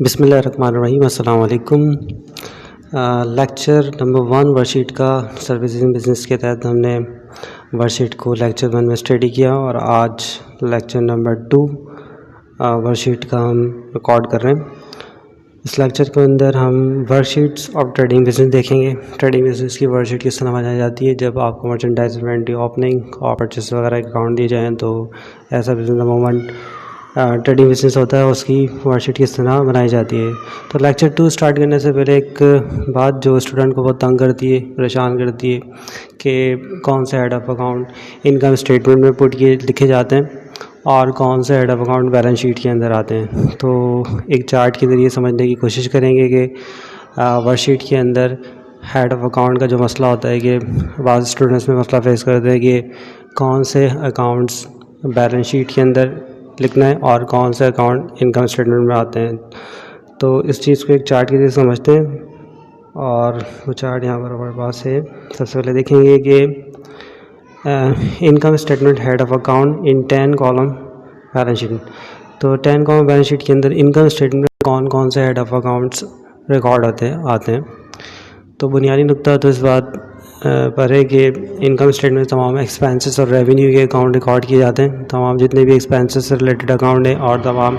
बिस्मिल्लाहिर्रहमानिर्रहीम अस्सलाम वालेकुम। लेक्चर नंबर 1 वर्कशीट का सर्विसेज इन बिज़नेस के तहत हमने वर्कशीट को लेक्चर 1 में स्टडी किया और आज लेक्चर नंबर 2 वर्कशीट का हम रिकॉर्ड कर रहे हैं। इस लेक्चर के अंदर हम वर्कशीट्स ऑफ ट्रेडिंग बिज़नेस देखेंगे। ट्रेडिंग बिज़नेस की वर्कशीट किस तरह बनाई जाती है। जब आपको मर्चेंडाइज इन्वेंटरी ओपनिंग और परचेस वगैरह के अकाउंट दिए जाएँ तो ऐसा बिजनेस मोमेंट ट्रेडिंग बिज़नेस होता है, उसकी वर्कशीट किस तरह बनाई जाती है। तो लेक्चर 2 स्टार्ट करने से पहले एक बात जो स्टूडेंट को बहुत तंग करती है, परेशान करती है कि कौन से head of account income statement में पुट किए लिखे जाते हैं और कौन से head of account balance sheet के अंदर आते हैं। तो एक चार्ट के ज़रिए समझने की कोशिश करेंगे कि वर्कशीट के अंदर हेड ऑफ अकाउंट का जो मसला होता है कि बाज़ स्टूडेंट्स में मसला फेस करते हैं कि कौन से अकाउंट्स बैलेंस शीट के अंदर लिखना है और कौन से अकाउंट इनकम स्टेटमेंट में आते हैं। तो इस चीज़ को एक चार्ट के जरिए समझते हैं और वो चार्ट यहाँ पर हमारे पास है। सबसे पहले देखेंगे कि income statement head of account in 10 column balance sheet. तो 10 कॉलम बैलेंस शीट के अंदर इनकम स्टेटमेंट में कौन कौन से हेड ऑफ अकाउंट्स रिकॉर्ड आते हैं। तो बुनियादी नुकता तो इस बात पर है कि इनकम स्टेटमेंट में तमाम एक्सपेंसेस और रेवेन्यू के अकाउंट रिकॉर्ड किए जाते हैं। तमाम जितने भी एक्सपेंसेस से रिलेटेड अकाउंट हैं और तमाम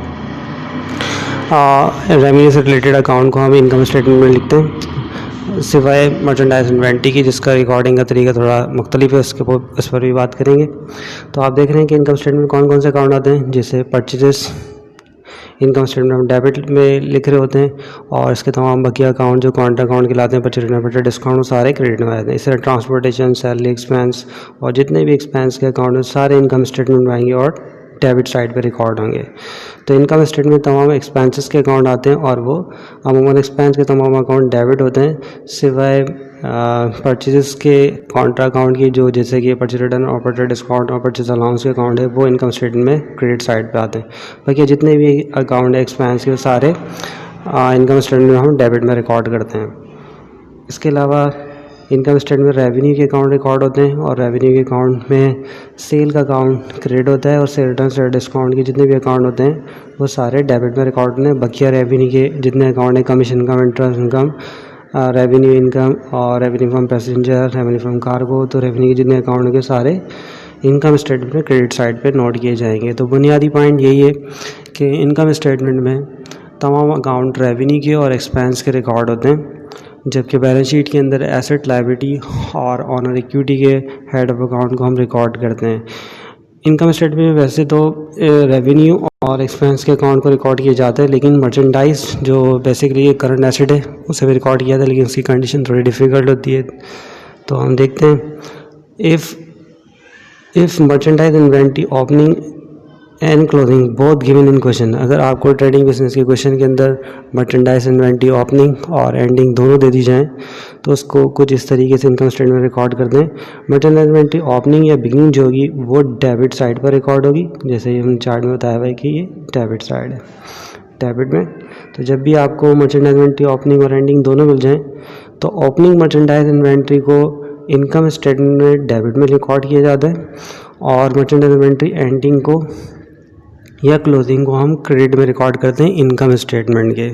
रेवेन्यू से रिलेटेड अकाउंट को हम इनकम स्टेटमेंट में लिखते हैं, सिवाय मर्चेंडाइज इन्वेंट्री की जिसका रिकॉर्डिंग का तरीका थोड़ा मुख्तलिफ है, उस पर भी बात करेंगे। तो आप देख रहे हैं कि इनकम स्टेटमेंट में कौन कौन से अकाउंट आते हैं, जैसे परचेजेस इनकम स्टेटमेंट हम डेबिट में लिख रहे होते हैं और इसके तमाम बकिया अकाउंट जो कॉन्ट अकाउंट कहलाते हैं, परचेज डिस्काउंट, वो सारे क्रेडिट में आते हैं। इस तरह ट्रांसपोर्टेशन, सैलरी एक्सपेंस और जितने भी एक्सपेंस के अकाउंट हैं सारे इनकम स्टेटमेंट में आएंगे और डेबिट साइड पे रिकॉर्ड होंगे। तो इनकम स्टेटमेंट में तमाम एक्सपेंसेस के अकाउंट आते हैं और वो अमूमन एक्सपेंस के तमाम अकाउंट डेबिट होते हैं, सिवाय परचेजेस के कॉन्ट्रा अकाउंट की जो जैसे कि परचेज रिटर्न और परचेज डिस्काउंट और परचेज अलाउंस के अकाउंट है वो इनकम स्टेटमेंट में क्रेडिट साइड पे आते हैं। बाकी जितने भी अकाउंट है एक्सपेंस के वो सारे इनकम स्टेटमेंट में हम डेबिट में रिकॉर्ड करते हैं। इसके अलावा इनकम स्टेटमेंट में रेवेन्यू के अकाउंट रिकॉर्ड होते हैं और रेवेन्यू के अकाउंट में सेल का अकाउंट क्रेडिट होता है और सेल रिटर्न से डिस्काउंट के जितने भी अकाउंट होते हैं वो सारे डेबिट में रिकॉर्ड होते हैं। बकिया रेवेन्यू के जितने अकाउंट हैं, commission income, interest income, revenue income और revenue from passenger, revenue from cargo, तो रेवेन्यू के जितने अकाउंट होंगे सारे इनकम स्टेटमेंट में क्रेडिट साइड पे नोट किए जाएंगे। तो बुनियादी पॉइंट यही है कि इनकम स्टेटमेंट में तमाम अकाउंट रेवेन्यू के और एक्सपेंस के रिकॉर्ड होते हैं, जबकि बैलेंस शीट के अंदर एसेट, लायबिलिटी और ऑनर इक्विटी के हेड ऑफ अकाउंट को हम रिकॉर्ड करते हैं। इनकम स्टेटमेंट में वैसे तो रेवेन्यू और एक्सपेंस के अकाउंट को रिकॉर्ड किया जाता है, लेकिन मर्चेंडाइज जो बेसिकली करंट एसेट है उसे भी रिकॉर्ड किया जाता है, लेकिन उसकी कंडीशन थोड़ी डिफ़िकल्ट होती है। तो हम देखते हैं, if merchandise inventory opening and closing both given in question. अगर आपको ट्रेडिंग बिजनेस के क्वेश्चन के अंदर मर्चेंडाइज इन्वेंट्री ओपनिंग और एंडिंग दोनों दे दी जाएँ तो उसको कुछ इस तरीके से इनकम स्टेटमेंट में रिकॉर्ड कर दें। मर्चेंडाइज इन्वेंट्री ओपनिंग या बिगिनिंग जो होगी वो डेबिट साइड पर रिकॉर्ड होगी, जैसे हम चार्ट में बताया हुआ है कि ये डेबिट साइड है, डेबिट में। तो जब भी आपको मर्चेंडाइज इन्वेंट्री ओपनिंग और एंडिंग दोनों मिल जाएँ तो ओपनिंग मर्चेंडाइज इन्वेंट्री को इनकम स्टेटमेंट में डेबिट में रिकॉर्ड किया जाता है और मर्चेंडाइज इन्वेंट्री एंडिंग को या क्लोजिंग को हम क्रेडिट में रिकॉर्ड करते हैं इनकम स्टेटमेंट के।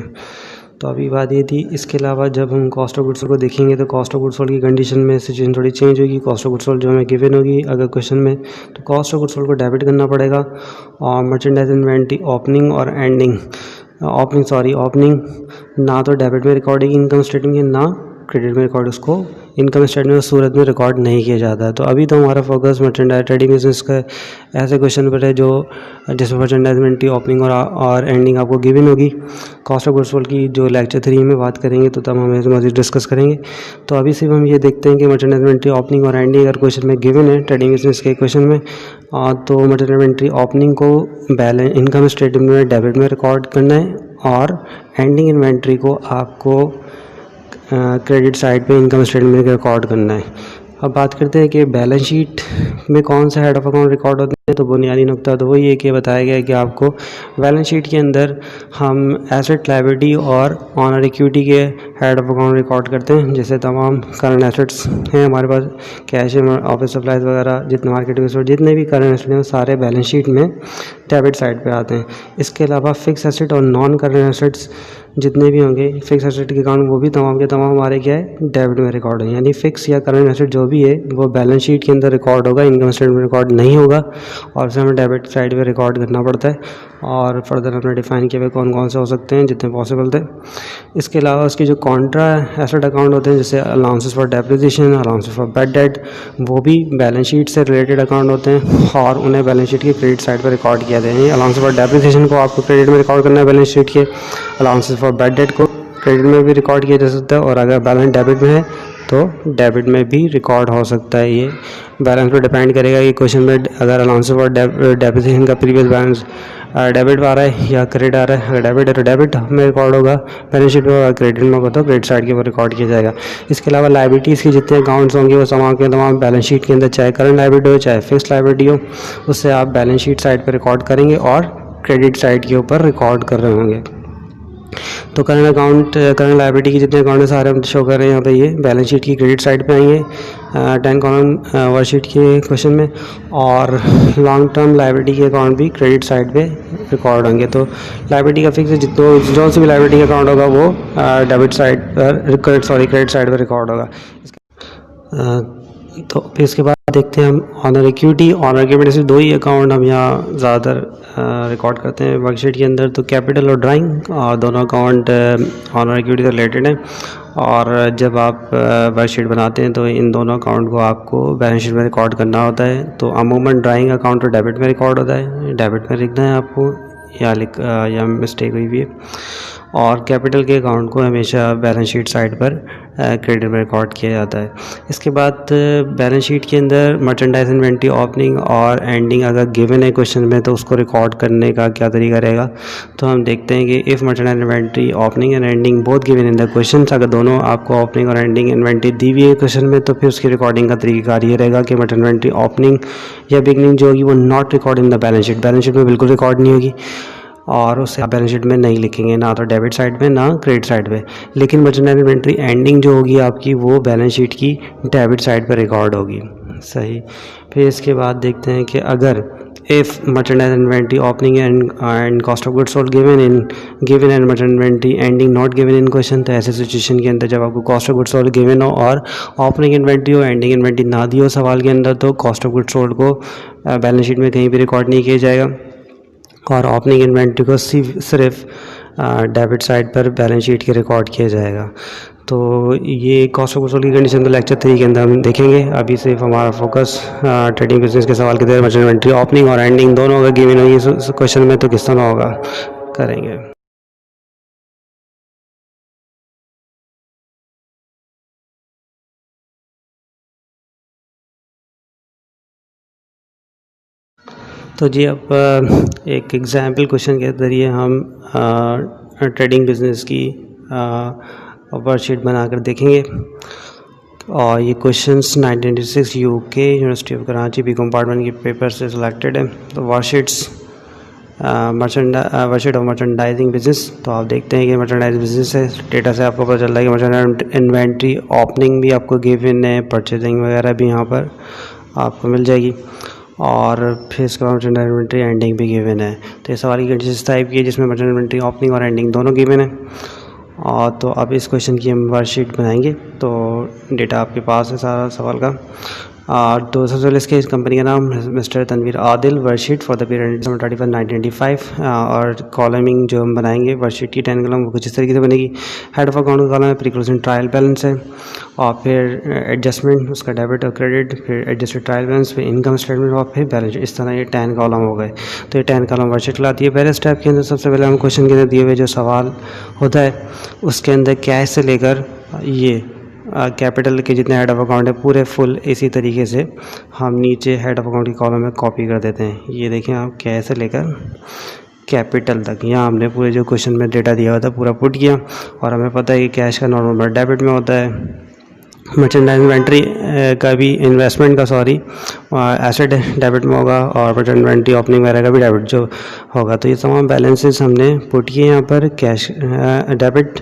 तो अभी बात ये थी। इसके अलावा जब हम कॉस्ट ऑफ गुड्स सोल्ड को देखेंगे तो कॉस्ट ऑफ गुड्स सोल्ड की कंडीशन में सिचुएशन थोड़ी चेंज होगी। कॉस्ट ऑफ गुड्स सोल्ड जो हमें गिवन होगी अगर क्वेश्चन में, तो कॉस्ट ऑफ गुड्स सोल्ड को डेबिट करना पड़ेगा और मर्चेंडाइज इन्वेंट्री ओपनिंग और एंडिंग ओपनिंग ना तो डेबिट में रिकॉर्ड होगी इनकम स्टेटमेंट के, ना क्रेडिट में रिकॉर्ड उसको इनकम स्टेटमेंट में सूरत में रिकॉर्ड नहीं किया जाता है। तो अभी तो हमारा फोकस मर्चेंडाइज ट्रेडिंग बिजनेस का ऐसे क्वेश्चन पर है जो जिसमें मर्चेंडाइज इन्वेंट्री ओपनिंग और एंडिंग आपको गिवन होगी। कॉस्ट ऑफ गुड्स सोल्ड की जो लेक्चर 3 में बात करेंगे तो तब हम इसे मज़ीद डिस्कस करेंगे। तो अभी सिर्फ हम ये देखते हैं कि मर्चेंडाइज इन्वेंट्री ओपनिंग और एंडिंग अगर क्वेश्चन में गिवन है ट्रेडिंग बिजनेस के क्वेश्चन में, तो मर्चेंडाइज इन्वेंट्री ओपनिंग को बैलेंस इनकम स्टेटमेंट में डेबिट में रिकॉर्ड करना है और एंडिंग इन्वेंट्री को आपको क्रेडिट साइड पे इनकम स्टेटमेंट में रिकॉर्ड करना है। अब बात करते हैं कि बैलेंस शीट में कौन सा हेड ऑफ अकाउंट रिकॉर्ड होते हैं। तो बुनियादी नुकता तो वही है कि बताया गया है कि आपको बैलेंस शीट के अंदर हम एसेट, लायबिलिटी और ऑनर इक्विटी के हेड ऑफ अकाउंट रिकॉर्ड करते हैं, जैसे तमाम करंट एसेट्स हैं हमारे पास, कैश है, ऑफिस सप्लाईज वगैरह, जितने मार्केटिंग एसेट, जितने भी करंट एसेट हैं सारे बैलेंस शीट में डेबिट साइड पे आते हैं। इसके अलावा फिक्स एसेट और नॉन करंट एसेट्स जितने भी होंगे, फिक्स एसेट के अकाउंट वो भी तमाम के तमाम हमारे क्या है, डेबिट में रिकॉर्ड है। यानी फिक्स या करंट एसेट जो भी है वो बैलेंस शीट के अंदर रिकॉर्ड होगा, इनकम स्टेटमेंट में रिकॉर्ड नहीं होगा, और उसे हमें डेबिट साइड पे रिकॉर्ड करना पड़ता है। और फर्दर हमने डिफाइन किया हुआ कौन कौन से हो सकते हैं जितने पॉसिबल थे। इसके अलावा उसके जो कॉन्ट्रा एसेट अकाउंट होते हैं, जैसे allowances for depreciation, allowances for bad debt, वो भी बैलेंस शीट से रिलेटेड अकाउंट होते हैं और उन्हें बैलेंस शीट की क्रेडिट साइड पर रिकॉर्ड किया जाता है। अलाउंसेस फॉर डेप्रिसिएशन को आपको क्रेडिट में रिकॉर्ड करना है बैलेंस शीट के, अलाउंसेस फॉर बैड डेट को क्रेडिट में भी रिकॉर्ड किया जा सकता है, और अगर बैलेंस डेबिट में है तो डेबिट में भी रिकॉर्ड हो सकता है। ये बैलेंस पर डिपेंड करेगा कि क्वेश्चन में अगर अलाउंस फॉर डेप्रिसिएशन का प्रीवियस बैलेंस डेबिट आ रहा है या क्रेडिट आ रहा है। अगर डेबिट है तो डेबिट में रिकॉर्ड होगा बैलेंस शीट में, अगर क्रेडिट में होगा तो क्रेडिट साइड के ऊपर रिकॉर्ड किया जाएगा। इसके अलावा लाइबिलिटीज़ के जितने अकाउंट्स होंगे वो तमाम के तमाम बैलेंस शीट के अंदर, चाहे करंट लाइबिलिटी हो चाहे फिक्स लाइबिलिटी हो, उससे आप बैलेंस शीट साइड पर रिकॉर्ड करेंगे और क्रेडिट साइड के ऊपर रिकॉर्ड कर रहे होंगे। तो करंट अकाउंट, करंट लाइबिलिटी के जितने अकाउंट है सारे हम शो कर रहे हैं यहाँ पे, ये बैलेंस शीट की क्रेडिट साइड पे आएंगे 10 कॉलम वर्कशीट के क्वेश्चन में, और लॉन्ग टर्म लाइबिलिटी के अकाउंट भी क्रेडिट साइड पे रिकॉर्ड होंगे। तो लाइबिलिटी का फिक्स जितने जो सी भी लाइबिलिटी का अकाउंट होगा वो डेबिट साइड पर क्रेडिट साइड पर रिकॉर्ड होगा। तो फिर इसके बाद देखते हैं हम ऑनर इक्विटी। ऑनर इक्विटी से दो ही अकाउंट हम यहाँ ज़्यादातर रिकॉर्ड करते हैं वर्कशीट के अंदर, तो कैपिटल और ड्राइंग, और दोनों अकाउंट ऑनर इक्विटी से रिलेटेड हैं। और जब आप वर्कशीट बनाते हैं तो इन दोनों अकाउंट को आपको बैलेंस शीट में रिकॉर्ड करना होता है। तो अमूमन ड्राइंग अकाउंट तो डेबिट में रिकॉर्ड होता है, डेबिट में लिखना है आपको, या मिस्टेक हुई भी है। और कैपिटल के अकाउंट को हमेशा बैलेंस शीट साइड पर क्रेडिट में रिकॉर्ड किया जाता है। इसके बाद बैलेंस शीट के अंदर मर्चेंडाइज इन्वेंट्री ओपनिंग और एंडिंग अगर गिवन है क्वेश्चन में तो उसको रिकॉर्ड करने का क्या तरीका रहेगा। तो हम देखते हैं कि if merchandise inventory opening and ending both given in the question, अगर दोनों आपको ओपनिंग और एंडिंग इन्वेंट्री दी हुई है क्वेश्चन में, तो फिर उसकी रिकॉर्डिंग का तरीका ये रहेगा कि मर्चेंडाइज इन्वेंट्री ओपनिंग या बिगनिंग जो होगी वो not record in the balance sheet, balance sheet में बिल्कुल रिकॉर्ड नहीं होगी, और उससे आप बैलेंस शीट में नहीं लिखेंगे, ना तो डेबिट साइड में ना क्रेडिट साइड पे। लेकिन मर्चेंडाइज इन्वेंट्री एंडिंग जो होगी आपकी वो बैलेंस शीट की डेबिट साइड पर रिकॉर्ड होगी। सही। फिर इसके बाद देखते हैं कि अगर if merchandise inventory opening and cost of goods sold given and merchandise inventory ending not given in question, तो ऐसे सिचुएशन के अंदर जब आपको cost of goods sold given हो और ओपनिंग इन्वेंट्री हो, एंडिंग इन्वेंट्री ना दी हो सवाल के अंदर, तो कॉस्ट ऑफ गुड्स सोल्ड को बैलेंस शीट में कहीं भी रिकॉर्ड नहीं किया जाएगा, और ओपनिंग इन्वेंट्री को सिर्फ डेबिट साइड पर बैलेंस शीट के रिकॉर्ड किया जाएगा। तो ये कॉस्ट ऑफ गुड्स सोल्ड की कंडीशन तो लेक्चर 3 के अंदर हम देखेंगे। अभी सिर्फ हमारा फोकस ट्रेडिंग बिजनेस के सवाल के तहत मर्चेंडाइज इन्वेंट्री ओपनिंग और एंडिंग दोनों अगर गिवन होगी क्वेश्चन में तो किस तरह होगा करेंगे। तो जी अब एक एग्जाम्पल क्वेश्चन के जरिए हम ट्रेडिंग बिजनेस की वर्कशीट बनाकर देखेंगे। और ये questions 1996 UK university of Karachi B compartment के पेपर से सिलेक्टेड है। तो वर्कशीट ऑफ मर्चेंडाइजिंग बिजनेस। तो आप देखते हैं कि मर्चेंडाइज बिजनेस है, डेटा से आपको पता चल रहा है कि मर्चेंडाइज इन्वेंट्री ओपनिंग भी आपको गिवन है, परचेजिंग वगैरह भी यहाँ पर आपको मिल जाएगी, और फिर इसके बाद मर्चेंडाइज इन्वेंट्री एंडिंग भी गिवन है। तो इस सवाल की कंडीशन इस टाइप की है जिसमें मर्चेंडाइज इन्वेंट्री ओपनिंग और एंडिंग दोनों गिवन है। और तो अब इस क्वेश्चन की हम वर्कशीट बनाएंगे। तो डेटा आपके पास है सारा सवाल का। तो सबसे पहले इसके इस कंपनी का नाम mister Tanveer Adil, worksheet for the period 31/1995। और कॉलमिंग जो हम बनाएंगे वर्कशीट की 10 कॉलम वो कुछ इस तरीके से बनेगी। हेड ऑफ अकाउंट का कॉलम है, प्री क्लोजिंग ट्रायल बैलेंस है, और फिर एडजस्टमेंट उसका डेबिट और क्रेडिट, फिर एडजस्टेड ट्रायल बैलेंस, फिर इनकम स्टेटमेंट और फिर बैलेंस। इस तरह ये 10 कॉलम हो गए। तो ये 10 कॉलम वर्कशीट लाती है। पहले स्टेप के अंदर सबसे पहले हम क्वेश्चन के अंदर दिए हुए जो सवाल होता है उसके अंदर कैश से लेकर ये कैपिटल के जितने हेड ऑफ अकाउंट है पूरे फुल इसी तरीके से हम नीचे हेड ऑफ अकाउंट की कॉलम में कॉपी कर देते हैं। ये देखें आप, कैश से लेकर कैपिटल तक यहाँ हमने पूरे जो क्वेश्चन में डेटा दिया हुआ था पूरा पुट किया। और हमें पता है कि कैश का नॉर्मल डेबिट में होता है, मर्चेंडाइज इन्वेंट्री का भी एसेट डेबिट में होगा, और मर्चेंडाइज इन्वेंट्री ओपनिंग वगैरह का भी डेबिट जो होगा। तो ये तमाम बैलेंसेस हमने पुट किए यहाँ पर। Cash debit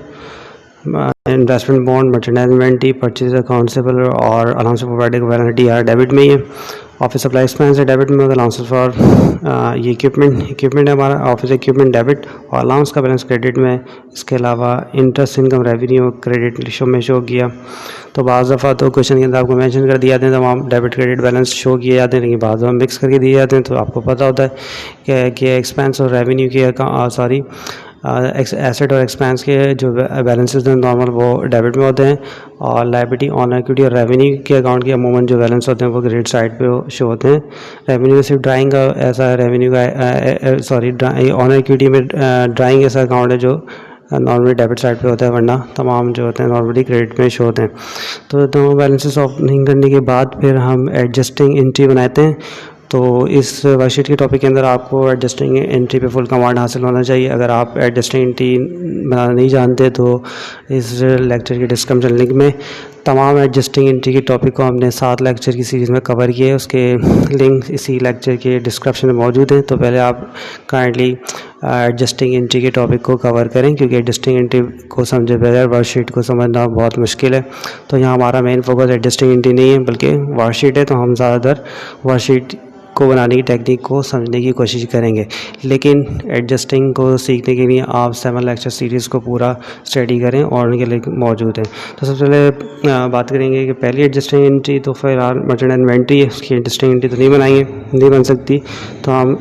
investment bond, merchandise inventory, purchase accountable और allowance for provided balance D debit में ही है। ऑफिस सप्लाई एक्सपेंस है डेबिट में, अलाउंस फॉर ये इक्विपमेंट है हमारा, ऑफिस इक्विपमेंट डेबिट और अलाउंस का बैलेंस क्रेडिट में। इसके अलावा इंटरेस्ट इनकम रेवेन्यू क्रेडिट में शो किया। तो बाज़ दफ़ा तो क्वेश्चन के अंदर आपको मेंशन कर दिया जाते हैं तमाम डेबिट क्रेडिट बैलेंस शो किए जाते हैं, लेकिन बाज़ दफ़ा मिक्स करके दिए जाते हैं। तो आपको पता होता है कि एक्सपेंस और रेवेन्यू के एसेट और एक्सपेंस के जो बैलेंसेस हैं नॉर्मल वो डेबिट में होते हैं, और लायबिलिटी ऑन इक्विटी और रेवेन्यू के अकाउंट के अमूमन जो बैलेंस होते हैं वो क्रेडिट साइड पे शो होते हैं। रेवेन्यू में सिर्फ ड्राइंग का ऐसा रेवेन्यू का ऑन इक्विटी में ड्राइंग ऐसा अकाउंट है जो नॉर्मली डेबिट साइड पे होता है, वरना तमाम जो होते हैं नॉर्मली क्रेडिट में शो होते हैं। तो दोनों बैलेंसेस ओपनिंग करने के बाद फिर हम एडजस्टिंग एंट्री बनाते हैं। तो इस वर्कशीट के टॉपिक के अंदर आपको एडजस्टिंग एंट्री पे फुल कमांड हासिल होना चाहिए। अगर आप एडजस्टिंग एंट्री बनाना नहीं जानते तो इस लेक्चर के डिस्क्रिप्शन लिंक में तमाम एडजस्टिंग एंट्री के टॉपिक को हमने 7 लेक्चर की सीरीज़ में कवर किए, उसके लिंक इसी लेक्चर के डिस्क्रिप्शन में मौजूद हैं। तो पहले आप काइंडली एडजस्टिंग एंट्री के टॉपिक को कवर करें, क्योंकि एडजस्टिंग एंट्री को समझे बगैर वर्कशीट को समझना बहुत मुश्किल है। तो यहाँ हमारा मेन फोकस एडजस्टिंग एंट्री नहीं है बल्कि वर्कशीट है, तो हम ज़्यादातर वर्कशीट को बनाने की टेक्निक को समझने की कोशिश करेंगे। लेकिन एडजस्टिंग को सीखने के लिए आप 7 लेक्चर सीरीज़ को पूरा स्टडी करें और उनके लिंक मौजूद हैं। तो सबसे पहले बात करेंगे कि पहली एडजस्टिंग एंट्री तो फिलहाल मर्चेंडाइज इन्वेंट्री है, उसकी एडजस्टिंग एंट्री तो नहीं बन सकती। तो हम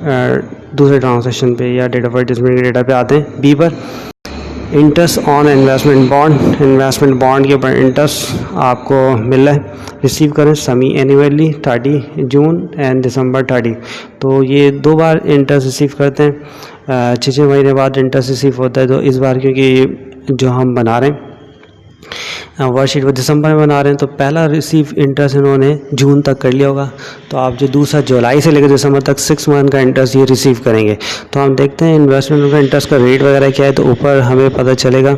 दूसरे ट्रांसैक्शन पे या डेट ऑफ एडजस्टमेंट के डेटा पे आते हैं। बी पर इंटरेस्ट ऑन इन्वेस्टमेंट बॉन्ड के ऊपर इंटरेस्ट आपको मिल रहा है, रिसीव करें सेमी एनुअली 30 जून एंड दिसंबर 30। तो ये 2 बार इंटरेस्ट रिसीव करते हैं, 6 महीने बाद इंटरेस्ट रिसीव होता है। तो इस बार क्योंकि जो हम बना रहे हैं वर्कशीट वो दिसंबर में बना रहे हैं, तो पहला रिसीव इंटरेस्ट इन्होंने जून तक कर लिया होगा। तो आप जो दूसरा जुलाई से लेकर दिसंबर तक 6 मंथ का इंटरेस्ट ये रिसीव करेंगे। तो हम देखते हैं इन्वेस्टमेंट का इंटरेस्ट का रेट वगैरह क्या है। तो ऊपर हमें पता चलेगा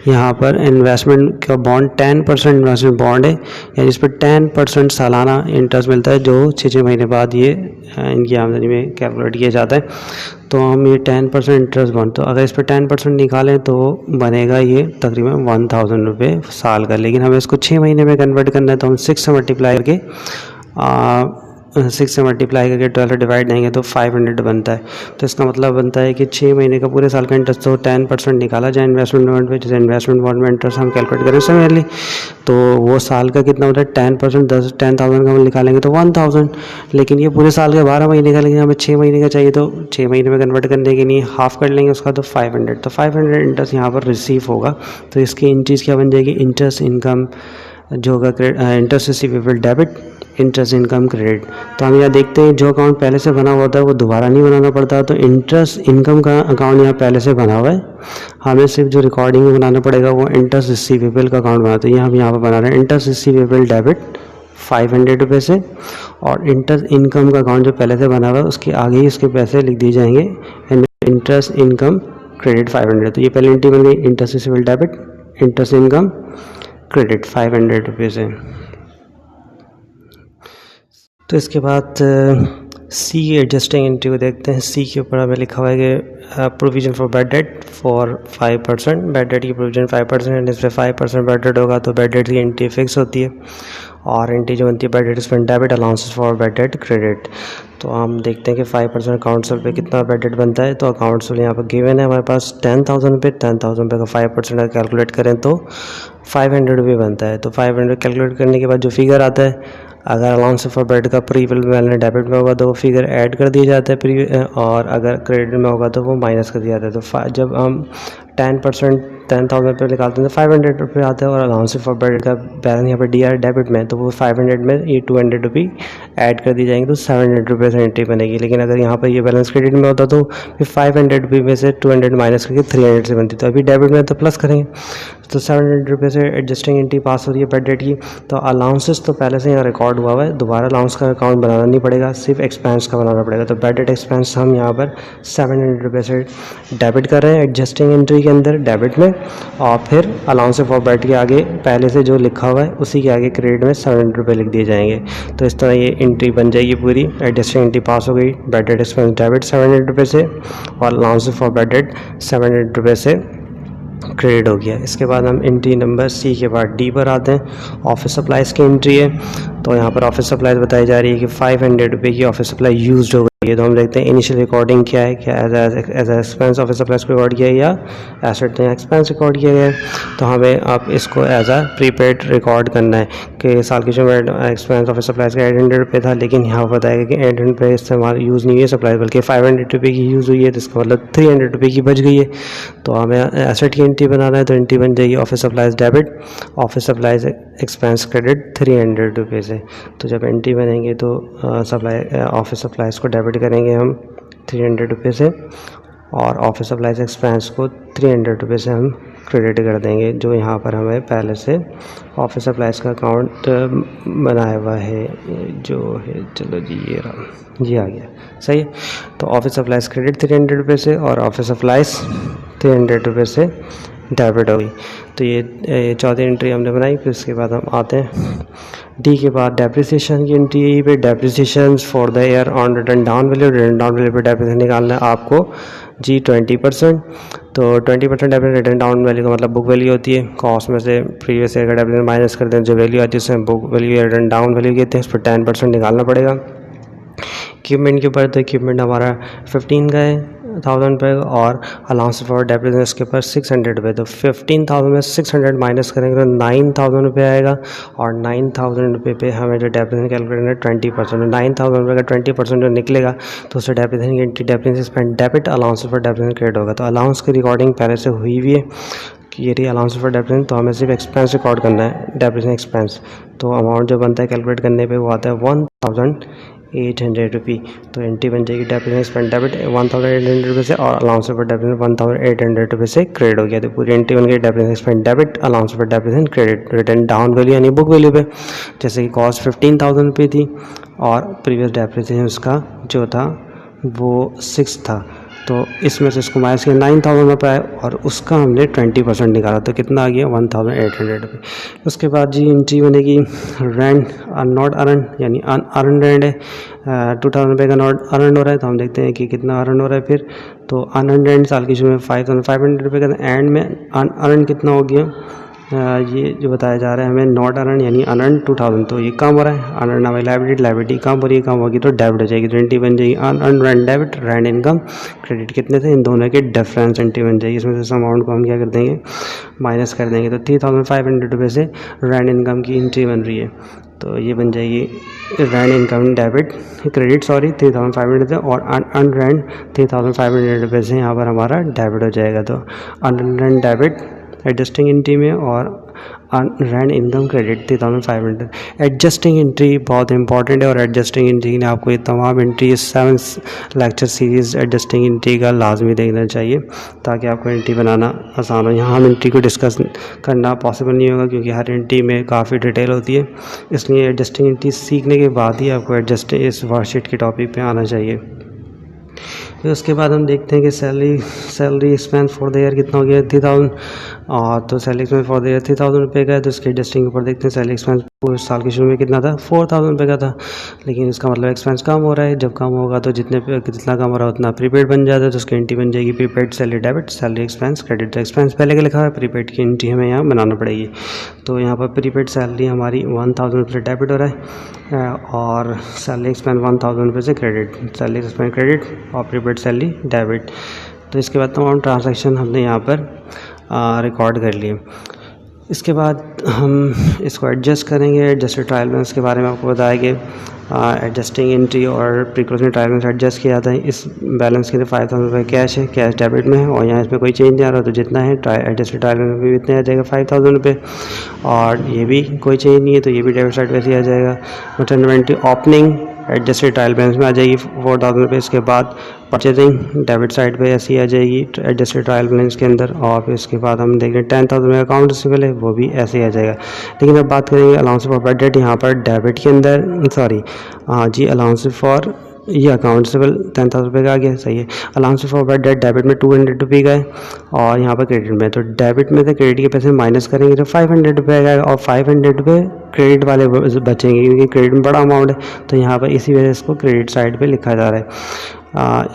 यहाँ पर इन्वेस्टमेंट का बॉन्ड 10% इन्वेस्टमेंट बॉन्ड है, यानी इस पर 10% सालाना इंटरेस्ट मिलता है, जो 6 महीने बाद ये इनकी आमदनी में कैलकुलेट किया जाता है। तो हम ये 10% इंटरेस्ट बन, तो अगर इस पर 10% निकालें तो बनेगा ये तकरीबन 1000 रुपये साल का। लेकिन हमें इसको 6 महीने में कन्वर्ट करना है, तो हम 6 से मल्टीप्लाई करके 12 डिवाइड देंगे तो 500 बनता है। तो इसका मतलब बनता है कि 6 महीने का पूरे साल का इंटरेस्ट तो 10% निकाला जाए इन्वेस्टमेंट बॉन्ड पे। जैसे इन्वेस्टमेंट बॉन्ड में इंटरेस्ट हम कैलकुलेट करें समझ ली, तो वो साल का कितना होता है 10%, 10,000 का हम निकालेंगे तो 1000। लेकिन ये पूरे साल का 12 महीने का, लेकिन हमें 6 महीने का चाहिए, तो 6 महीने में कन्वर्ट करने के लिए हाफ कर लेंगे उसका, तो 500। तो 500 इंटरेस्ट यहाँ पर रिसीव होगा। तो इसकी इंट्रीज क्या बन जाएगी, इंटरेस्ट इनकम जो होगा interest receivable debit, interest income credit. तो हम यहाँ देखते हैं जो अकाउंट पहले से बना हुआ होता है वो दोबारा नहीं बनाना पड़ता। तो इंटरेस्ट इनकम का अकाउंट यहाँ पहले से बना हुआ है, हमें सिर्फ जो रिकॉर्डिंग में बनाना पड़ेगा वो इंटरेस्ट रिसीवेबल का अकाउंट बनाते हैं। हम यहाँ पर बना रहे हैं इंटरेस्ट रिसीवेबल डेबिट 500 रुपये से, और इंटरेस्ट इनकम का अकाउंट जो पहले से बना हुआ है उसके आगे ही उसके पैसे लिख दिए जाएंगे, इंटरेस्ट इनकम क्रेडिट 500। तो ये पहले एंट्री बन गई, interest receivable debit, interest income credit 500 रुपये से। तो इसके बाद सी एडजस्टिंग एंट्री को देखते हैं। सी के ऊपर हमें लिखा हुआ है कि provision for bad debt for 5%, bad debt की प्रोविजन 5% एंड इस पर 5% बैड डेट होगा, तो बैड डेट की एंट्री फिक्स होती है। और एंट्री जो बनती है bad debt spend debit allowances for bad debt credit. तो हम देखते हैं कि 5% अकाउंट्स पे कितना बैड डेट बनता है। तो अकाउंट्स यहाँ पर गिवन है हमारे पास 10,000 रुपये, 10,000 रुपये का 5% अगर कैलकुलेट करें तो 500 रुपये बनता है। तो 500 कैलकुलेट करने के बाद जो फिगर आता है, अगर अलाउंस फॉर बैड का प्रीविल बैलेंस डेबिट में होगा तो वो फिगर ऐड कर दिया जाता है, और अगर क्रेडिट में होगा तो वो माइनस कर दिया जाता है। तो जब हम 10% 10,000 रुपये निकालते हैं तो 500 रुपये आता है, और अलाउंस फॉर बैड का बैलेंस यहाँ पर DR डेबिट में, तो वो 500 में ये 200 रुपये ऐड कर दी जाएंगे, तो 700 रुपये से एंट्री बनेगी। लेकिन अगर यहाँ पर ये बैलेंस क्रेडिट में होता तो फिर 500 रुपये में से 200 माइनस करके 300 से बनती। तो अभी डेबिट में तो प्लस करेंगे, तो 700 रुपये से एडजस्टिंग एंट्री पास हो रही है बैड डेट की। तो अलाउंसेस तो पहले से यहाँ रिकॉर्ड हुआ है, दोबारा अलाउंस का अकाउंट बनाना नहीं पड़ेगा, सिर्फ एक्सपेंस का बनाना पड़ेगा। तो बैड डेट एक्सपेंस हम यहाँ पर 700 रुपये से डेबिट कर रहे हैं एडजस्टिंग एंट्री के अंदर डेबिट में, और फिर अलाउंस फॉर बैड के आगे पहले से जो लिखा हुआ है उसी के आगे क्रेडिट में 700 रुपये लिख दिए जाएंगे। तो इस तरह ये एंट्री बन जाएगी पूरी, एडजस्टिंग एंट्री पास हो गई। बैड डेट एक्सपेंस डेबिट 700 रुपये से, और अलाउंस फॉर बैड डेट 700 रुपये से क्रेडिट हो गया। इसके बाद हम एंट्री नंबर सी के बाद डी पर आते हैं। ऑफिस सप्लाइज़ की एंट्री है, तो यहाँ पर ऑफिस सप्लाइज़ बताई जा रही है कि 500 रुपये की ऑफिस सप्लाई यूज्ड हो गई है। तो हम देखते हैं इनिशियल रिकॉर्डिंग क्या है, क्या एज एक्सपेंस ऑफिस सप्लाइज को रिकॉर्ड किया है या एसेट या एक्सपेंस रिकॉर्ड किया गया है। तो हमें अब इसको एज अ प्रीपेड रिकॉर्ड करना है कि साल की जो एक्सपेंस ऑफिस सप्लाइज का 800 रुपये था, लेकिन यहाँ बताया कि 800 रुपये इस्तेमाल यूज़ नहीं हुई है सप्लाई, बल्कि 500 रुपये की यूज़ हुई है, तो इसका मतलब 300 रुपये की बच गई है। तो हमें एसेट की एंट्री बनाना है, तो एंट्री बन जाएगी office supplies debit, office supplies expense credit 300 रुपये से। तो जब एंट्री बनेंगे तो ऑफिस सप्लाइज को डेबिट करेंगे हम 300 रुपये से, और ऑफिस सप्लाइज एक्सपेंस को 300 रुपये से हम क्रेडिट कर देंगे, जो यहाँ पर हमें पहले से ऑफिस सप्लाइज का अकाउंट बनाया हुआ है, जो है चलो जी ये रहा, जी आ गया, सही है। तो ऑफिस सप्लाइज क्रेडिट 300 रुपये से और ऑफिस सप्लाइज 300 रुपये से डेबिट हो गई। तो ये चौथी एंट्री हमने बनाई। फिर उसके बाद हम आते हैं डी के बाद डेप्रिसिएशन की एंट्री। यही पे depreciation for the year on return down value, return down value पे डेप्रिसिएशन निकालना है आपको जी 20%। तो 20% डेप्रिसिएशन रिटर्न डाउन वैल्यू का मतलब बुक वैल्यू होती है। कॉस्ट में से प्रीवियस ईयर का डेप्रिसिएशन माइनस करते हैं, जो वैल्यू आती है उसमें बुक वैल्यू या रिटर्न डाउन वैल्यू कहते हैं, उस पर 10% निकालना पड़ेगा। इक्विपमेंट के ऊपर, तो इक्विपमेंट हमारा 15 का है 1000 रुपये, और अलाउंस फॉर डेप्रिसिएशन इसके ऊपर 600 रुपये। तो 15,000 में 600 माइनस करेंगे तो 9,000 रुपये आएगा, और 9,000 रुपये पे हमें जो डेप्रिसिएशन कैलकुलेट करना है 20%, 9,000 रुपये का 20% जो निकलेगा तो उससे डेप्रिसिएशन की entry depreciation spend debit, allowance for depreciation credit होगा। तो अलाउंस की रिकॉर्डिंग पहले से हुई हुई है कि ये रही अलाउंस फॉर डेप्रिसिएशन, तो हमें सिर्फ एक्सपेंस रिकॉर्ड करना है, डेप्रिसिएशन एक्सपेंस। तो अमाउंट जो बनता है कैलकुलेट करने पे वो आता है 1,800 रुपये। तो एंट्री बन जाएगी डेप्रिसिएशन स्पेंड डेबिट 1,800 रुपये से, और अलाउंस फॉर डेप्रिसिएशन 1,800 रुपये से क्रेडिट हो गया। तो पूरी एंट्री बन गई depreciation spend debit, allowance for depreciation credit, return down value यानी बुक वैल्यू पे। जैसे कि कॉस्ट 15,000 रुपये थी और प्रीवियस डेप्रिसिएशन उसका जो था वो 6 था, तो इसमें से इसको माइनस किया 9,000 रुपये आए, और उसका हमने 20% निकाला, तो कितना आ गया 1,800 रुपये। उसके बाद जी एंट्री बनेगी रेंट नॉट अर्न, यानी अनअर्न रेंट है, 2,000 रुपये का नॉट अर्न हो रहा है। तो हम देखते हैं कि कितना अर्न हो रहा है फिर। तो अनअर्न रेंट साल की शुरू में 5,500 रुपये का, एंड में अनअर्न कितना हो गया, ये जो बताया जा रहा है हमें नॉट अर्न यानी अनअर्न 2,000, तो ये कम हो रहा है। अनअर्न हमारी लाइबिलिटी कम हो रही है, कम होगी तो डेबिट हो जाएगी। तो एंट्री बन जाएगी unearned rent debit, rent income credit कितने थे, इन दोनों के डिफरेंस एंट्री बन जाएगी। इसमें से अमाउंट को हम क्या कर देंगे, माइनस कर देंगे। तो 3,500 रुपये से रेंट इनकम की एंट्री बन रही है, तो ये बन जाएगी रेंट इनकम डेबिट क्रेडिट 3,500 से, और अन रेंट 3,500 रुपये से यहाँ पर हमारा डेबिट हो जाएगा। तो अन रेंट डेबिट एडजस्टिंग एंट्री में, और rent income credit 3,500। Adjusting entry बहुत इंपॉर्टेंट है, और एडजस्टिंग एंट्री ने आपको ये तमाम entry 7 lecture series adjusting entry का लाजमी देखना चाहिए, ताकि आपको एंट्री बनाना आसान हो। यहाँ हम एंट्री को डिस्कस करना पॉसिबल नहीं होगा, क्योंकि हर एंट्री में काफ़ी डिटेल होती है, इसलिए एडजस्टिंग एंट्री सीखने के बाद ही आपको इस वर्कशीट के टॉपिक पर आना चाहिए। फिर उसके बाद हम देखते हैं कि salary expense for the year कितना हो गया 3,000, और तो salary expense for the year 3,000 रुपये का है। तो इसके एडजस्टिंग के ऊपर देखते हैं सैलरी एक्सपेंस पूरे साल के शुरू में कितना था, 4,000 रुपये का था, लेकिन इसका मतलब एक्सपेंस कम हो रहा है। जब कम होगा तो जितना कम हो रहा है उतना प्रीपेड बन जाता है, तो उसकी एंट्री बन जाएगी prepaid salary debit, salary expense credit. तो एक्सपेंस पहले का लिखा है, प्रीपेड की एंट्री हमें यहाँ बनाना पड़ेगी। तो यहाँ पर प्रीपेड सैलरी हमारी 1,000 रुपये से डेबिट हो रहा है, और सैलरी एक्सपेंस 1,000 रुपये से क्रेडिट, सैलरी एक्सपेंस क्रेडिट और प्रीपेड सैलरी डेबिट। तो इसके बाद तमाम ट्रांजैक्शन हमने यहाँ पर रिकॉर्ड कर लिए। इसके बाद हम इसको एडजस्ट करेंगे। एडजस्टेड ट्रायल बैलेंस के बारे में आपको बताया कि एडजस्टिंग एंट्री और प्रीक्लोजिंग ट्रायल बैलेंस एडजस्ट किया जाता है। इस बैलेंस के लिए 5,000 रुपये कैश है, कैश डेबिट में है, और यहाँ इसमें कोई चेंज नहीं आ रहा, तो जितना है एडजस्टेड ट्रायल बैलेंस में भी इतना आ जाएगा 5,000 रुपये, और ये भी कोई चेंज नहीं है, तो ये भी डेबिट साइड वैसे ही आ जाएगा। Return inventory opening adjusted trial balance में आ जाएगी 4,000 रुपये। इसके बाद परचेजिंग डेबिट साइड पे ऐसी आ जाएगी एडजस्टेड ट्रायल बैलेंस के अंदर, और फिर इसके बाद हम देख रहे हैं 10,000 रुपये अकाउंट रिसीवेबल है, वो भी ऐसे ही आ जाएगा। लेकिन अब बात करेंगे अलाउंस फॉर बैड डेट, यहाँ पर डेबिट के अंदर अलाउंस फॉर ये अकाउंट रिसीवेबल 10,000 रुपये का आ गया, सही है। Allowance for bad debt debit में 200 रुपये का है, और यहाँ पर क्रेडिट में, तो डेबिट में से क्रेडिट के पैसे माइनस करेंगे तो 500 रुपये आएगा, और 500 रुपये क्रेडिट वाले बचेंगे, क्योंकि क्रेडिट में बड़ा अमाउंट है, तो यहाँ पर इसी वजह से इसको क्रेडिट साइड पे लिखा जा रहा है।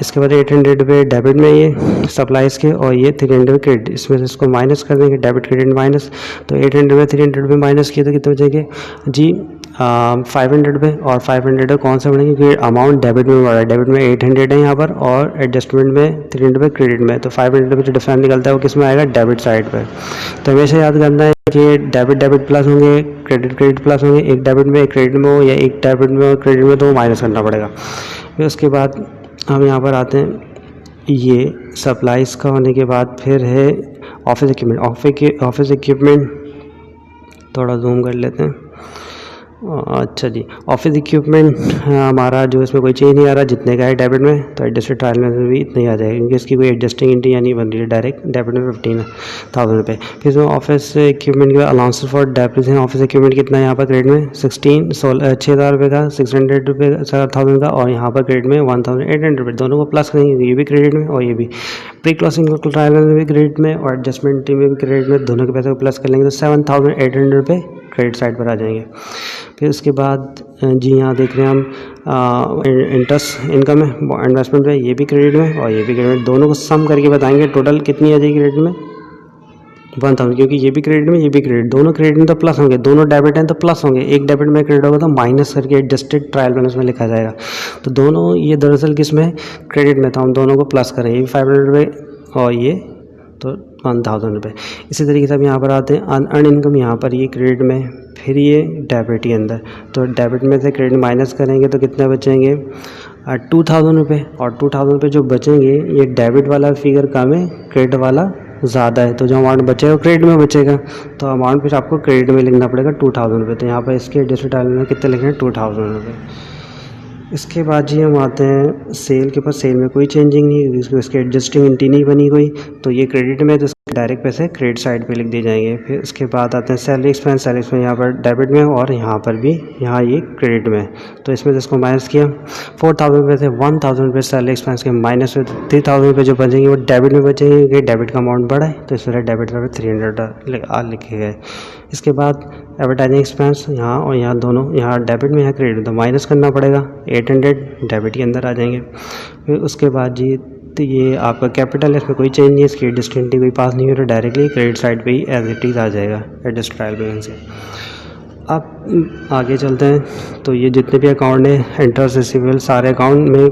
इसके बाद 800 रुपये डेबिट में ये सप्लाईज़ के, और ये 300 क्रेडिट, इसमें से इसको माइनस कर देंगे, डेबिट क्रेडिट माइनस। तो 800 रुपये 300 रुपये माइनस किए तो कितने बचेंगे जी 500 रुपये। और 500 कौन सा बढ़ेंगे क्योंकि अमाउंट डेबिट में बढ़ा है, डेबिट में 800 है यहाँ पर और एडजस्टमेंट में 300 रुपये क्रेडिट में। तो 500 रुपये जो डिफरेंस निकलता है वो किस में आएगा, डेबिट साइड पर। तो हमेशा याद करना है कि डेबिट डेबिट प्लस होंगे, क्रेडिट क्रेडिट प्लस होंगे, एक डेबिट में एक क्रेडिट में हो या एक डेबिट में और क्रेडिट में, तो वो माइनस करना पड़ेगा। फिर उसके बाद हम यहाँ पर आते हैं, ये सप्लाईज़ का होने के बाद फिर है ऑफिस इक्विपमेंट। ऑफिस इक्विपमेंट थोड़ा जूम कर लेते हैं। अच्छा जी, ऑफिस इक्विपमेंट हमारा जो इसमें कोई चेंज नहीं आ रहा, जितने का है डेबिट में तो एडजस्टेड ट्रायल में भी इतना ही आ जाएगा, क्योंकि इसकी कोई एडजस्टिंग एंट्री या नहीं बन रही है, डायरेक्ट डेबिट में 15,000 रुपये। फिर इसमें ऑफिस इक्विपमेंट के allowance for depreciation, office equipment कितना है यहाँ पर क्रेडिट में 6,000 रुपये का, 600 रुपये 7,000 का, और यहाँ पर क्रेडिट में 1,800 रुपये। दोनों को प्लस करेंगे, ये भी क्रेडिट में और ये भी। प्री क्लोजिंग ट्रायल में भी क्रेडिट में और एडजस्टमेंट में भी क्रेडिट में, दोनों के पैसे को प्लस कर लेंगे तो 7,800 रुपये क्रेडिट साइड पर आ जाएंगे। फिर उसके बाद जी यहाँ देख रहे हैं हम इंटरेस्ट इनकम है इन्वेस्टमेंट पे, ये भी क्रेडिट में और ये भी क्रेडिट में, दोनों को सम करके बताएंगे टोटल कितनी आ जाएगी क्रेडिट में 1,000, क्योंकि ये भी क्रेडिट में ये भी क्रेडिट, दोनों क्रेडिट में तो प्लस होंगे, दोनों डेबिट हैं तो प्लस होंगे, एक डेबिट में क्रेडिट होगा तो माइनस करके एडजस्टेड ट्रायल बैलेंस में लिखा जाएगा। तो दोनों ये दरअसल किस में क्रेडिट में, तो हम दोनों को प्लस करें, ये 500 रुपये और ये तो 1,000 रुपये। इसी तरीके से अब यहाँ पर आते हैं अनअर्न इनकम, यहाँ पर ये क्रेडिट में, फिर ये डेबिट के अंदर, तो डेबिट में से क्रेडिट माइनस करेंगे तो कितने बचेंगे 2,000 रुपये, और 2,000 रुपये जो बचेंगे ये डेबिट वाला फिगर कम है, क्रेडिट वाला ज़्यादा है, तो जो अमाउंट बचेगा क्रेडिट में बचेगा, तो अमाउंट फिर आपको क्रेडिट में लिखना पड़ेगा 2,000 रुपये। तो यहाँ पर इसके एडजस्टेड ट्रायल में कितने लिखे हैं 2,000 रुपये। इसके बाद जी हम आते हैं सेल के पास, सेल में कोई चेंजिंग नहीं है, इसकी एडजस्टिंग एंट्री नहीं बनी कोई, तो ये क्रेडिट में, तो डायरेक्ट पैसे क्रेडिट साइड पे लिख दिए जाएंगे। फिर उसके बाद आते हैं सैलरी एक्सपेंस, सैलरी एक्सपेंस यहाँ पर डेबिट में और यहाँ पर भी, यहाँ ये क्रेडिट में, तो इसमें से इसको माइनस किया 4,000 रुपये से 1,000 रुपये सैलरी एक्सपेंस के माइनस में 3,000 रुपये जो बचेंगे वो डेबिट में बचेंगे, क्योंकि डेबिट का अमाउंट बढ़ा है तो इसमें डेबिट का 300 लिखे गए। इसके बाद एडवर्टाइजिंग एक्सपेंस यहाँ और यहाँ दोनों, यहाँ डेबिट में यहाँ क्रेडिट, तो माइनस करना पड़ेगा 800 डेबिट के अंदर आ जाएंगे। फिर उसके बाद जी तो ये आपका कैपिटल है, इसमें कोई चेंज नहीं है, इसकी एडजस्टमेंट कोई पास नहीं हो रहा, डायरेक्टली क्रेडिट साइड पे ही एज इट इज़ आ जाएगा एडजस्ट ट्रायल बैलेंस से। अब आगे चलते हैं, तो ये जितने भी अकाउंट है इंटरेस्ट रिसीवेबल सारे अकाउंट में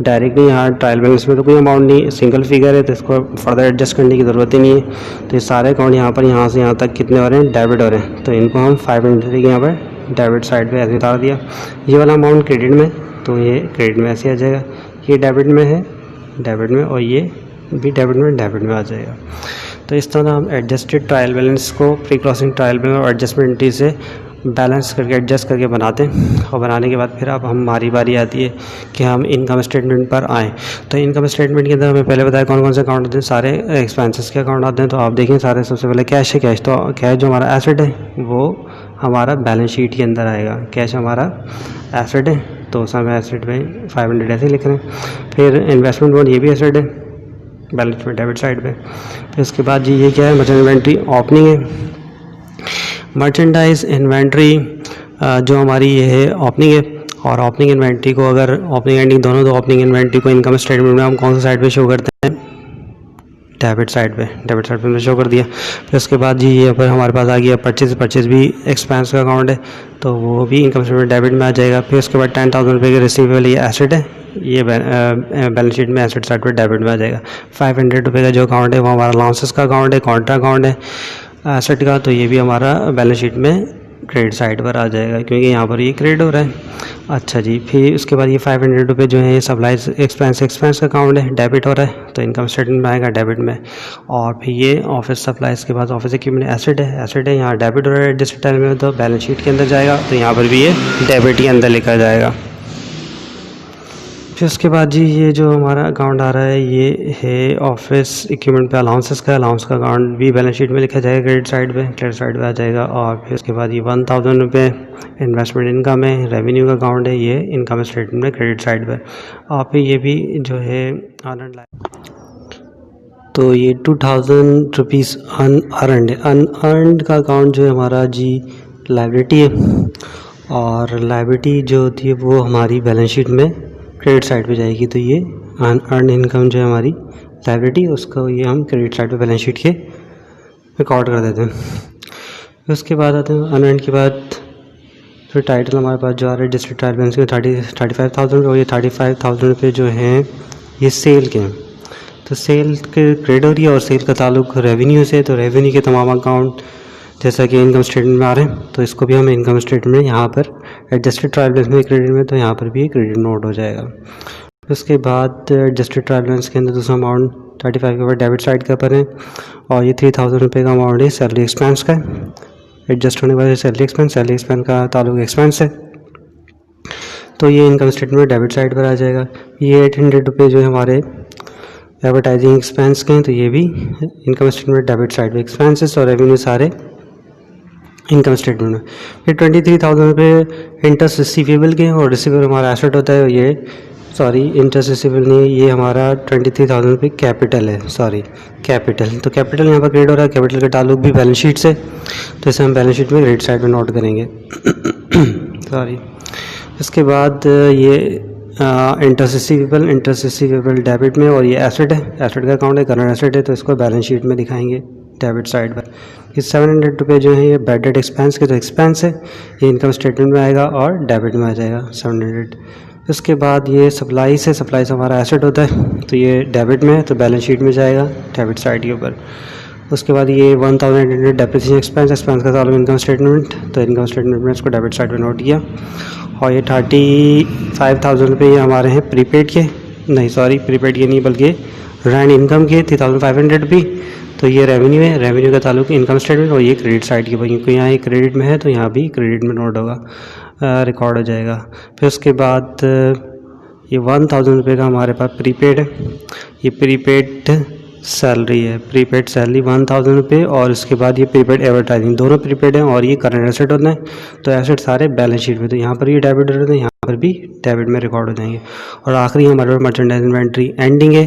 डायरेक्टली यहाँ ट्रायल बैलेंस में तो कोई अमाउंट नहीं, सिंगल फिगर है तो इसको फर्दर एडजस्ट करने की ज़रूरत ही नहीं है। तो ये सारे अकाउंट यहाँ पर यहाँ से यहाँ तक कितने हो रहे हैं डेबिट हो रहे हैं, तो इनको हम 500 के यहाँ पर डेबिट साइड पे ऐसे उतार दिया। ये वाला अमाउंट क्रेडिट में, तो ये क्रेडिट में ऐसे आ जाएगा, ये डेबिट में है डेबिट में, और ये भी डेबिट में आ जाएगा। तो इस तरह हम एडजस्टेड ट्रायल बैलेंस को प्री क्लोजिंग ट्रायल बैलेंस और एडजस्टमेंट एंट्री से बैलेंस करके एडजस्ट करके बनाते हैं, और बनाने के बाद फिर अब हमारी बारी आती है कि हम इनकम स्टेटमेंट पर आएँ। तो इनकम स्टेटमेंट के अंदर हमें पहले बताया कौन कौन से अकाउंट आते हैं, सारे एक्सपेंसेस के अकाउंट आते हैं। तो आप देखें सारे, सबसे पहले कैश है, कैश तो कैश जो हमारा एसेट है वो हमारा बैलेंस शीट के अंदर आएगा, कैश हमारा एसेट है तो सब एसेट में 500 ऐसे लिख रहे हैं। फिर इन्वेस्टमेंट बोर्ड, ये भी एसेट है बैलेंस में डेबिट साइड पे। फिर उसके बाद जी ये क्या है, मर्चेंट इन्वेंट्री ओपनिंग है, मर्चेंडाइज इन्वेंट्री जो हमारी ये है ओपनिंग है, और ओपनिंग इन्वेंट्री को अगर ओपनिंग एंडिंग दोनों, तो ओपनिंग इन्वेंट्री को इनकम स्टेटमेंट में हम कौन सा साइड पे शो करते हैं, डेबिट साइड पे हमने शो कर दिया। फिर उसके बाद जी ये पर हमारे पास आ गया परचेज भी एक्सपेंस का अकाउंट है तो वो भी इनकम स्टेटमेंट डेबिट में आ जाएगा। फिर उसके बाद 10,000 रुपये के रिसीवेबल, ये एसेट है, ये बैलेंस शीट में एसेट साइड पे डेबिट में आ जाएगा। 500 रुपये का जो अकाउंट है वो हमारा अलाउंसेस का अकाउंट है, कॉन्ट्रा अकाउंट है एसेट का, तो ये भी हमारा बैलेंस शीट में क्रेडिट साइड पर आ जाएगा, क्योंकि यहाँ पर ये क्रेडिट हो रहा है। अच्छा जी, फिर उसके बाद ये 500 रुपये जो है ये सप्लाईज एक्सपेंस का अकाउंट है, डेबिट हो रहा है तो इनकम स्टेटमेंट में आएगा डेबिट में। और फिर ये ऑफिस सप्लाईज के बाद ऑफिस इक्विपमेंट एसेट है यहाँ डेबिट हो रहा है एडजस्टेड टाइम में, तो बैलेंस शीट के अंदर जाएगा, तो यहाँ पर भी ये डेबिट के अंदर लिखा जाएगा। फिर उसके बाद जी ये जो हमारा अकाउंट आ रहा है ये है ऑफिस इक्विपमेंट पे अलाउंसेस का, अलाउंस का अकाउंट भी बैलेंस शीट में लिखा जाएगा क्रेडिट साइड पे आ जाएगा। और फिर उसके बाद ये 1,000 रुपये इन्वेस्टमेंट इनकम है, रेवेन्यू का अकाउंट है, ये इनकम स्टेटमेंट में क्रेडिट साइड पर। और फिर ये भी जो है तो ये 2,000 रुपीज़ अनअर्नड का अकाउंट जो है हमारा जी लाइबिलिटी है, और लाइबिलिटी जो होती है वो हमारी बैलेंस शीट में क्रेडिट साइड पे जाएगी, तो ये अर्न इनकम जो है हमारी लाइबिलिटी, उसको ये हम क्रेडिट साइड पे बैलेंस शीट के रिकॉर्ड कर देते हैं। उसके बाद आते हैं अनअर्न के बाद फिर टाइटल हमारे पास जो आ रहा है डिस्ट्रिक्ट ट्रायल बैलेंस के 35,000 और ये 35,000 रुपये जो हैं ये सेल के हैं। तो सेल के क्रेडिट हो रही है और सेल का ताल्लुक रेवेन्यू से, तो रेवेन्यू के तमाम अकाउंट जैसा कि इनकम स्टेटमेंट में आ रहे हैं, तो इसको भी हम इनकम स्टेटमेंट में यहाँ पर एडजस्टेड ट्रायल बैलेंस में क्रेडिट में, तो यहाँ पर भी क्रेडिट नोट हो जाएगा। उसके बाद एडजस्टेड ट्रायल बैलेंस के अंदर दूसरा अमाउंट 35 के बाद डेबिट साइड का पर है और ये 3,000 रुपये का अमाउंट है सैलरी एक्सपेंस का है। एडजस्ट होने के बाद सैलरी एक्सपेंस का ताल्लुक एक्सपेंस है, तो ये इनकम स्टेटमेंट में डेबिट साइड पर आ जाएगा। ये 800 रुपये जो है हमारे एडवर्टाइजिंग एक्सपेंस के हैं, तो ये भी इनकम स्टेटमेंट डेबिट साइड पर एक्सपेंसेस और रेवेन्यू सारे इनकम स्टेटमेंट में। फिर 23,000 रुपये इंटरेस्ट रिसीवेबल के हैं और रिसीवेबल हमारा एसेट होता है, ये इंटरेस्ट रिसीवेबल नहीं, ये हमारा 23,000 रुपये कैपिटल है, कैपिटल। तो कैपिटल यहाँ पर क्रेडिट हो रहा है, कैपिटल का ताल्लुक भी बैलेंस शीट से, तो इसे हम बैलेंस शीट में क्रेडिट साइड में नोट करेंगे। इसके बाद ये इंटरेस्ट रिसीवेबल डेबिट में और ये एसेट है, एसेट का अकाउंट है, करंट एसेट है, तो इसको बैलेंस शीट में दिखाएंगे डेबिट साइड पर। ये 700 रुपये जो है ये बैड डेट एक्सपेंस के, तो एक्सपेंस है, ये इनकम स्टेटमेंट में आएगा और डेबिट में आ जाएगा 700। उसके बाद ये सप्लाईज है, सप्लाईज हमारा एसेट होता है, तो ये डेबिट में है, तो बैलेंस शीट में जाएगा डेबिट साइड के ऊपर। उसके बाद ये 1,800 डेप्रिसिएशन एक्सपेंस का ताल्लुक इनकम स्टेटमेंट, तो इनकम स्टेटमेंट में इसको डेबिट साइड पर नोट किया। और ये 35,000 रुपये ये हमारे हैं प्रीपेड के, प्रीपेड के नहीं बल्कि रैंड इनकम के 3,500 रुपये, तो ये रेवेन्यू है, रेवेन्यू का ताल्लुक इनकम स्टेटमेंट और ये क्रेडिट साइड की, क्योंकि यहाँ ये क्रेडिट में है तो यहाँ भी क्रेडिट में नोट होगा, रिकॉर्ड हो जाएगा। फिर उसके बाद ये 1,000 रुपये का हमारे पास प्रीपेड है, ये प्रीपेड सैलरी है, प्रीपेड सैलरी 1,000 रुपये और इसके बाद ये प्रीपेड एडवर्टाइजिंग, दोनों प्रीपेड हैं और ये करंट एसेट होते हैं, तो एसेट सारे बैलेंस शीट में, तो यहाँ पर ये डेबिट होते हैं, यहाँ पर भी डेबिट में रिकॉर्ड हो जाएंगे। और आखिरी हमारे मर्चेंडाइज इन्वेंट्री एंडिंग है,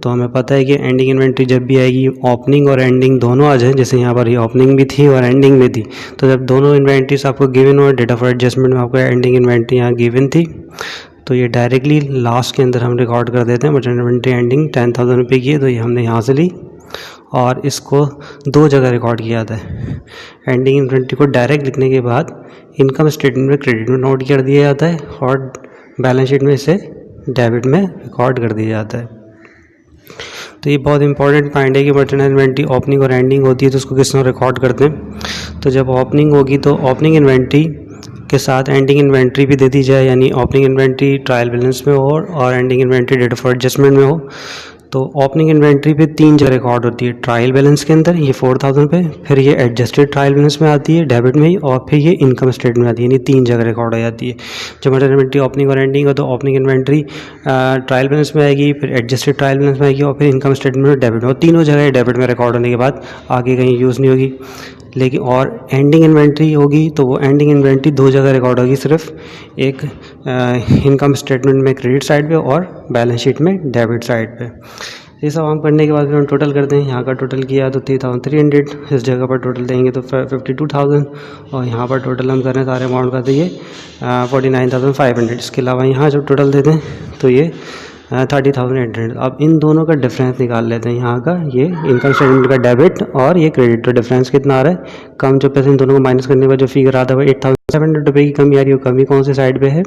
तो हमें पता है कि एंडिंग इन्वेंट्री जब भी आएगी ओपनिंग और एंडिंग दोनों आ जाए, जैसे यहाँ पर ये ओपनिंग भी थी और एंडिंग में थी, तो जब दोनों इन्वेंट्रीज आपको गिवन हो, डेटा फॉर एडजस्टमेंट में आपको एंडिंग इन्वेंट्री यहाँ गिवन थी, तो ये डायरेक्टली लास्ट के अंदर हम रिकॉर्ड कर देते हैं। मर्चेंट इन्वेंट्री एंडिंग 10,000 रुपये की है, तो ये हमने यहाँ से ली और इसको दो जगह रिकॉर्ड किया था। एंडिंग इन्वेंट्री को डायरेक्ट लिखने के बाद इनकम स्टेटमेंट में क्रेडिट में नोट कर दिया जाता है और बैलेंस शीट में इसे डेबिट में रिकॉर्ड कर दिया जाता है। तो ये बहुत इंपॉर्टेंट पॉइंट है कि मर्चेंट इन्वेंट्री ओपनिंग और एंडिंग होती है, तो उसको किस तरह रिकॉर्ड करते हैं। तो जब ओपनिंग होगी तो ओपनिंग इन्वेंट्री के साथ एंडिंग इन्वेंट्री भी दे दी जाए, यानी ओपनिंग इन्वेंट्री ट्रायल बैलेंस में हो और ending inventory data for adjustment में हो। तो ओपनिंग इन्वेंट्री पे 3 जगह रिकॉर्ड होती है, ट्रायल बैलेंस के अंदर ये 4,000 पे, फिर ये एडजस्टेड ट्रायल बैलेंस में आती है डेबिट में ही, और फिर ये इनकम स्टेटमेंट में आती है, यानी 3 जगह रिकॉर्ड हो जाती है। जब मर्चेंट इन्वेंट्री ओपनिंग और एंडिंग हो तो ओपनिंग इन्वेंट्री ट्रायल बैलेंस में आएगी, फिर एडजस्टेड ट्रायल बैलेंस में आएगी और फिर इनकम स्टेटमेंट में डेबिट में, और तीनों जगह डेबिट में रिकॉर्ड होने के बाद आगे कहीं यूज़ नहीं होगी। लेकिन और एंडिंग इन्वेंट्री होगी तो वो एंडिंग इन्वेंट्री 2 जगह रिकॉर्ड होगी, सिर्फ एक इनकम स्टेटमेंट में क्रेडिट साइड पे और बैलेंस शीट में डेबिट साइड पे। ये सब हम करने के बाद फिर हम टोटल करते हैं। यहाँ का टोटल किया तो 3,300, इस जगह पर टोटल देंगे तो 52,000 और यहाँ पर टोटल हम कर रहे हैं सारे अमाउंट का तो ये 49,500। इसके अलावा यहाँ जब टोटल देते हैं तो ये 30,800। अब इन दोनों का डिफरेंस निकाल लेते हैं। यहाँ का ये इनकम स्टेटमेंट का डेबिट और ये क्रेडिट, तो डिफरेंस कितना आ रहा है, कम जो पैसे इन दोनों को माइनस करने के बाद जो फिगर आता है वो 8,700 रुपये की कमी आ रही है। कमी कौन सी साइड पे है,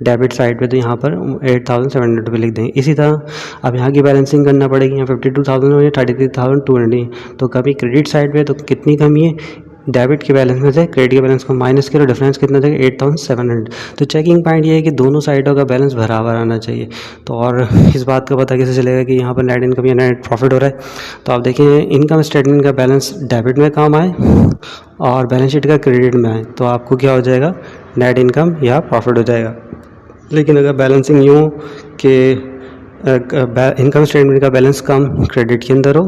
डेबिट साइड पे, तो यहाँ पर 8,700 रुपये लिख देंगे। इसी तरह अब यहाँ की बैलेंसिंग करना पड़ेगी, यहाँ 52,000 और 33,200, तो कमी क्रेडिट साइड पे, तो कितनी कमी है, डेबिट के बैलेंस में से क्रेडिट के बैलेंस को माइनस करो, डिफरेंस कितना था 8,700। तो चेकिंग पॉइंट ये है कि दोनों साइडों का बैलेंस बराबर आना चाहिए। तो और इस बात का पता कैसे चलेगा कि यहाँ पर नेट इनकम या नेट प्रॉफिट हो रहा है, तो आप देखिए इनकम स्टेटमेंट का बैलेंस डेबिट में काम आए और बैलेंस शीट का क्रेडिट में आए तो आपको क्या हो जाएगा, नेट इनकम या प्रॉफिट हो जाएगा। लेकिन अगर बैलेंसिंग यूँ कि इनकम स्टेटमेंट का बैलेंस कम क्रेडिट के अंदर हो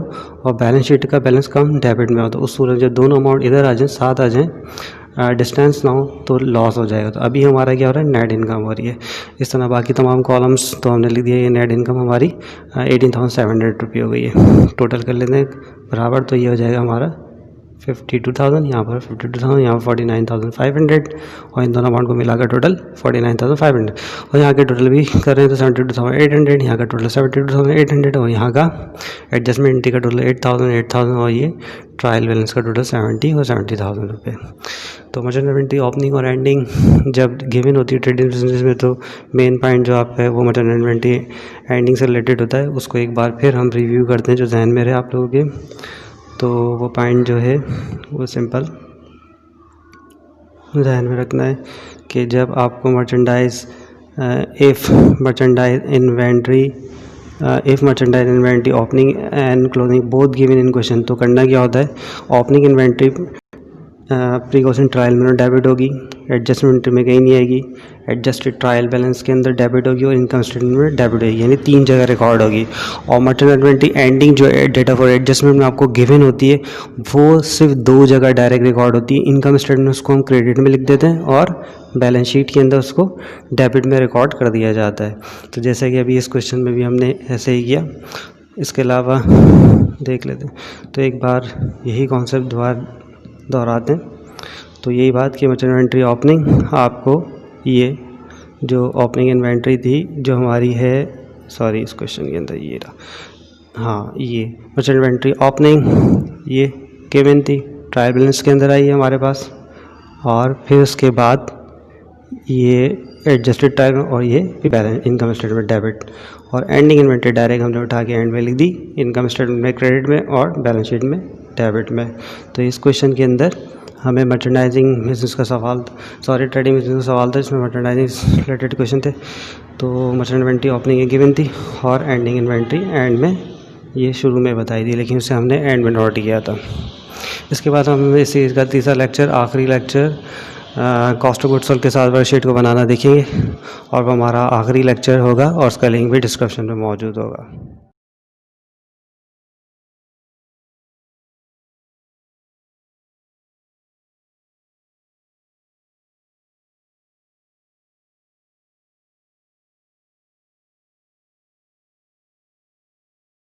और बैलेंस शीट का बैलेंस कम डेबिट में हो, तो उस सूरत जब दोनों अमाउंट इधर आ जाएं, साथ आ जाएं, डिस्टेंस ना हो तो लॉस हो जाएगा। तो अभी हमारा क्या हो रहा है, नेट इनकम हो रही है। इस तरह बाकी तमाम कॉलम्स तो हमने लिख दिया। ये नेट इनकम हमारी 18,700 रुपये हो गई है। टोटल कर लेते हैं बराबर, तो ये हो जाएगा हमारा 52,000, यहाँ पर 52,000, यहाँ पर 49,500 और इन दोनों अमाउंट को मिलाकर टोटल 49,500 और यहाँ के टोटल भी कर रहे हैं तो 72,800, यहाँ का टोटल 72,800 और यहाँ का एडजस्टमेंट एंट्री का टोटल 8,000 और ये ट्रायल बैलेंस का टोटल 70 और 70,000 रुपये। तो मर्चेंट इन्वेंटरी ओपनिंग और एंडिंग जब गिवन होती है ट्रेडिंग बिजनेस में तो मेन पॉइंट जो आप है वो मर्चेंट इन्वेंटरी एंडिंग से रिलेटेड होता है। उसको एक बार फिर हम रिव्यू करते हैं जो जहन में रहे आप लोगों के। तो वो पॉइंट जो है वो सिंपल ध्यान में रखना है कि जब आपको merchandise if merchandise inventory opening and closing both given in question तो करना क्या होता है, ओपनिंग इन्वेंट्री प्रीकॉशन ट्रायल में डेबिट होगी, एडजस्टमेंट में कहीं नहीं आएगी, एडजस्टेड ट्रायल बैलेंस के अंदर डेबिट होगी और इनकम स्टेटमेंट में डेबिट होगी, यानी 3 जगह रिकॉर्ड होगी। और मर्चेंट इन्वेंटरी एंडिंग जो डेटा फॉर एडजस्टमेंट में आपको गिवन होती है वो सिर्फ 2 जगह डायरेक्ट रिकॉर्ड होती है। इनकम स्टेटमेंट उसको हम क्रेडिट में लिख देते हैं और बैलेंस शीट के अंदर उसको डेबिट में रिकॉर्ड कर दिया जाता है। तो जैसे कि अभी इस क्वेश्चन में भी हमने ऐसे ही किया। इसके अलावा देख लेते हैं तो एक बार यही कॉन्सेप्ट दोहराते हैं। तो यही बात कि मर्चेंट इन्वेंटरी ओपनिंग आपको ये जो ओपनिंग इन्वेंटरी थी जो हमारी है, सॉरी इस क्वेश्चन के अंदर ये रहा, हाँ ये मर्चेंट इन्वेंटरी ओपनिंग ये गिवन थी, ट्रायल बैलेंस के अंदर आई है हमारे पास और फिर उसके बाद ये एडजस्टेड ट्रायल और ये बैलेंस इनकम स्टेटमेंट डेबिट और एंडिंग इन्वेंटरी डायरेक्ट हमने उठा के एंड में लिख दी, इनकम स्टेटमेंट में क्रेडिट में और बैलेंस शीट में डेबिट में। तो इस क्वेश्चन के अंदर हमें मर्चेंडाइजिंग बिजनेस का सवाल, ट्रेडिंग बिजनेस का सवाल था जिसमें मर्चेंडाइजिंग से रिलेटेड क्वेश्चन थे। तो मर्चेंट इन्वेंटरी ओपनिंग ये गिवन थी और एंडिंग इन्वेंटरी एंड में ये शुरू में बताई थी लेकिन उसे हमने एंड में नोट किया था। इसके बाद हम इस सीरीज़ का तीसरा लेक्चर, आखिरी lecture cost of goods sold के साथ वर्कशीट को बनाना देखेंगे और वो हमारा आखिरी लेक्चर होगा और उसका लिंक भी डिस्क्रिप्शन में मौजूद होगा।